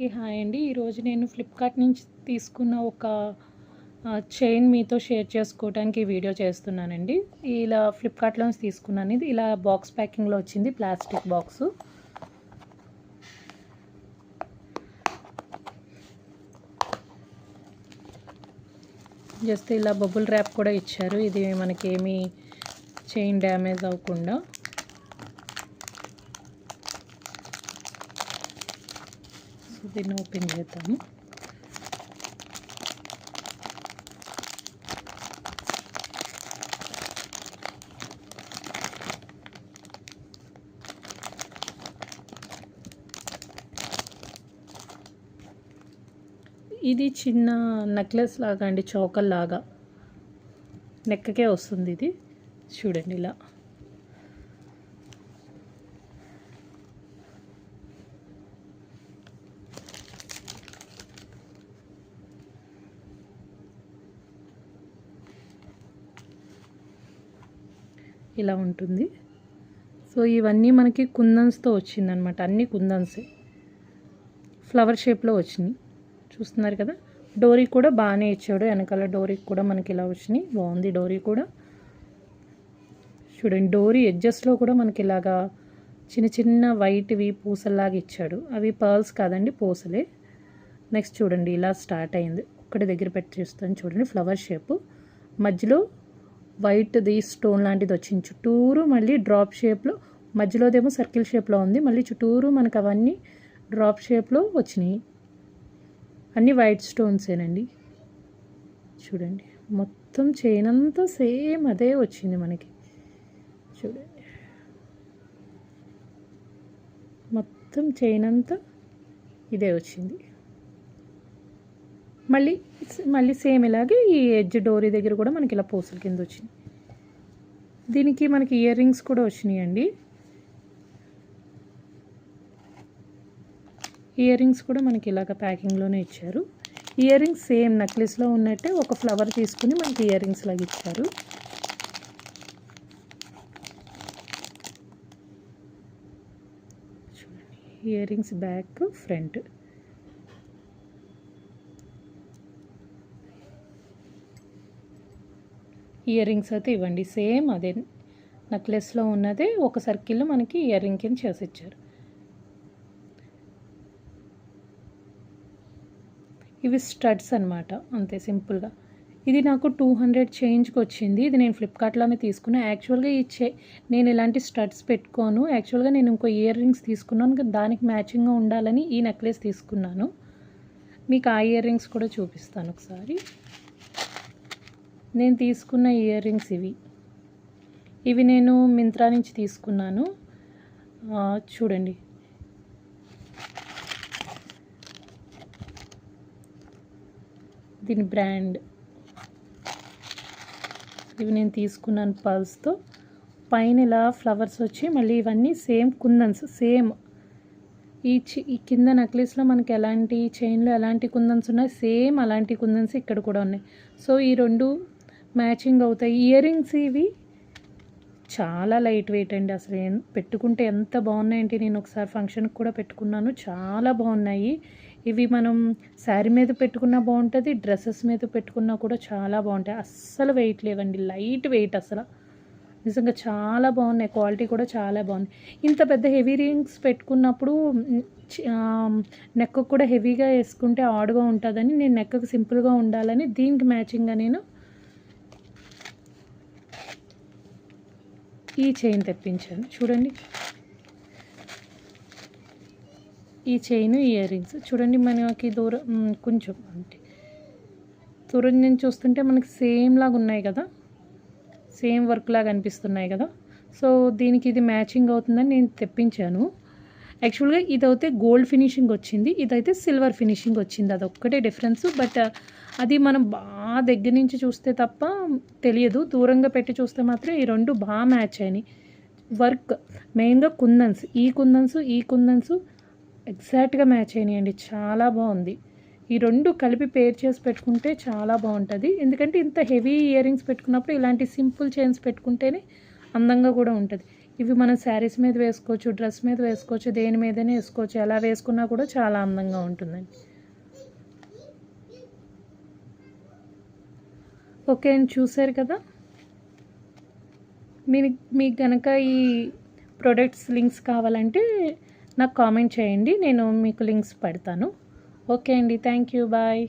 Hi అండి. ఈరోజు నేను ఫ్లిప్కార్ట్ నుంచి తీసుకున్న ఒక చైన్ మీతో షేర్ చేసుకోవడానికి వీడియో చేస్తున్నానండి. ఇలా ఫ్లిప్కార్ట్లో నుంచి తీసుకున్నాను. ఇది ఇలా బాక్స్ ప్యాకింగ్లో వచ్చింది, ప్లాస్టిక్ బాక్సు. జస్ట్ ఇలా బబుల్ ర్యాప్ కూడా ఇచ్చారు, ఇది మనకేమీ చైన్ డ్యామేజ్ అవ్వకుండా. దీన్ని ఓపెన్ చేద్దాము. ఇది చిన్న నెక్లెస్ లాగా అండి, చౌకల్ లాగా నెక్కకే వస్తుంది. ఇది చూడండి, ఇలా ఇలా ఉంటుంది. సో ఇవన్నీ మనకి కుందన్స్తో వచ్చిందనమాట, అన్నీ కుందన్సే, ఫ్లవర్ షేప్లో వచ్చినాయి. చూస్తున్నారు కదా, డోరీ కూడా బాగానే ఇచ్చాడు. వెనకాల డోరీకి కూడా మనకి ఇలా వచ్చినాయి, బాగుంది డోరీ కూడా. చూడండి, డోరీ ఎడ్జెస్లో కూడా మనకి ఇలాగా చిన్న చిన్న వైట్వి పూసల్లాగా ఇచ్చాడు. అవి పర్ల్స్ కాదండి, పూసలే. నెక్స్ట్ చూడండి, ఇలా స్టార్ట్ అయింది. ఒక్కటి దగ్గర పెట్టి చూస్తాను చూడండి, ఫ్లవర్ షేప్, మధ్యలో వైట్ది స్టోన్ లాంటిది వచ్చింది. చుట్టూరు మళ్ళీ డ్రాప్ షేప్లో, మధ్యలోదేమో సర్కిల్ షేప్లో ఉంది, మళ్ళీ చుట్టూరు మనకు అవన్నీ డ్రాప్ షేప్లో వచ్చినాయి. అన్నీ వైట్ స్టోన్సేనండి. చూడండి, మొత్తం చైన్ అంతా సేమ్ అదే వచ్చింది మనకి. చూడండి, మొత్తం చైన్ అంతా ఇదే వచ్చింది. మళ్ళీ సేమ్ ఇలాగే ఈ ఎడ్జ్ డోరీ దగ్గర కూడా మనకి ఇలా పూసల కింద వచ్చింది. దీనికి మనకి ఇయర్ రింగ్స్ కూడా వచ్చినాయండి. ఇయర్ రింగ్స్ కూడా మనకి ఇలాగ ప్యాకింగ్లోనే ఇచ్చారు. ఇయర్ రింగ్స్ సేమ్ నెక్లెస్లో ఉన్నట్టే ఒక ఫ్లవర్ తీసుకుని మనకి ఇయర్ రింగ్స్ లాగా ఇచ్చారు. చూడండి, ear rings back front. Ear rings అయితే ఇవ్వండి, సేమ్ అదే నెక్లెస్లో ఉన్నదే ఒక సర్కిల్లో మనకి ఇయర్ రింగ్ కింద చేసి ఇచ్చారు. ఇవి స్టడ్స్ అనమాట, అంతే సింపుల్గా. ఇది నాకు 200 చేంజ్కి వచ్చింది. ఇది నేను ఫ్లిప్కార్ట్లోనే తీసుకున్నాను. యాక్చువల్గా నేను ఇలాంటి స్టడ్స్ పెట్టుకోను. యాక్చువల్గా నేను ఇంకో ఇయర్ రింగ్స్ తీసుకున్నాను, దానికి మ్యాచింగ్గా ఉండాలని ఈ నెక్లెస్ తీసుకున్నాను. మీకు ఆ ఇయర్ రింగ్స్ కూడా చూపిస్తాను ఒకసారి. నేను తీసుకున్న ఇయర్ రింగ్స్ ఇవి నేను మింత్రా నుంచి తీసుకున్నాను. చూడండి, దీని బ్రాండ్. ఇవి నేను తీసుకున్నాను పర్ల్స్తో. పైన ఇలా ఫ్లవర్స్ వచ్చి మళ్ళీ ఇవన్నీ సేమ్ కుందన్స్, సేమ్ ఈ కింద నెక్లెస్లో మనకి ఎలాంటి చైన్లో ఎలాంటి కుందన్స్ ఉన్నాయి, సేమ్ అలాంటి కుందన్స్ ఇక్కడ కూడా ఉన్నాయి. సో ఈ రెండు మ్యాచింగ్ అవుతాయి. ఇయర్ రింగ్స్ ఇవి చాలా లైట్ వెయిట్ అండి, అసలు పెట్టుకుంటే ఎంత బాగున్నాయంటే, నేను ఒకసారి ఫంక్షన్కి కూడా పెట్టుకున్నాను, చాలా బాగున్నాయి. ఇవి మనం శారీ మీద పెట్టుకున్నా బాగుంటుంది, డ్రెస్సెస్ మీద పెట్టుకున్నా కూడా చాలా బాగుంటాయి. అస్సలు వెయిట్ లేవండి, లైట్ వెయిట్, అసలు నిజంగా చాలా బాగున్నాయి. క్వాలిటీ కూడా చాలా బాగుంది. ఇంత పెద్ద హెవీ రింగ్స్ పెట్టుకున్నప్పుడు నెక్ కూడా హెవీగా వేసుకుంటే ఆడుగా ఉంటుందని నేను నెక్కి సింపుల్గా ఉండాలని దీనికి మ్యాచింగ్గా నేను ఈ చైన్ తెప్పించాను. చూడండి, ఈ చైన్ ఇయర్ రింగ్స్ చూడండి, మనకి కొంచెం అంటే దూరం నుంచి చూస్తుంటే మనకి సేమ్ లాగా ఉన్నాయి కదా, సేమ్ వర్క్ లాగా అనిపిస్తున్నాయి కదా. సో దీనికి ఇది మ్యాచింగ్ అవుతుందని నేను తెప్పించాను. యాక్చువల్గా ఇదైతే గోల్డ్ ఫినిషింగ్ వచ్చింది, ఇదైతే సిల్వర్ ఫినిషింగ్ వచ్చింది, అదొక్కటే డిఫరెన్స్. బట్ అది మనం బాగా దగ్గర నుంచి చూస్తే తప్ప తెలియదు, దూరంగా పెట్టి చూస్తే మాత్రం ఈ రెండు బాగా మ్యాచ్ అయినాయి. వర్క్ మెయిన్గా ఈ కుందన్స్ ఎగ్జాక్ట్గా మ్యాచ్ అయినాయండి, చాలా బాగుంది. ఈ రెండు కలిపి పేర్ చేసి పెట్టుకుంటే చాలా బాగుంటుంది. ఎందుకంటే ఇంత హెవీ ఇయర్ రింగ్స్ పెట్టుకున్నప్పుడు ఇలాంటి సింపుల్ చైన్స్ పెట్టుకుంటేనే అందంగా కూడా ఉంటుంది. ఇవి మనం శారీస్ మీద వేసుకోవచ్చు, డ్రెస్ మీద వేసుకోవచ్చు, దేని మీదనే వేసుకోవచ్చు. ఎలా వేసుకున్నా కూడా చాలా అందంగా ఉంటుందండి. ఓకే అండి, చూసారు కదా. మీకు కనుక ఈ ప్రొడక్ట్స్ లింక్స్ కావాలంటే నాకు కామెంట్ చేయండి, నేను మీకు లింక్స్ పెడతాను. ఓకే అండి, థ్యాంక్ యూ, బాయ్.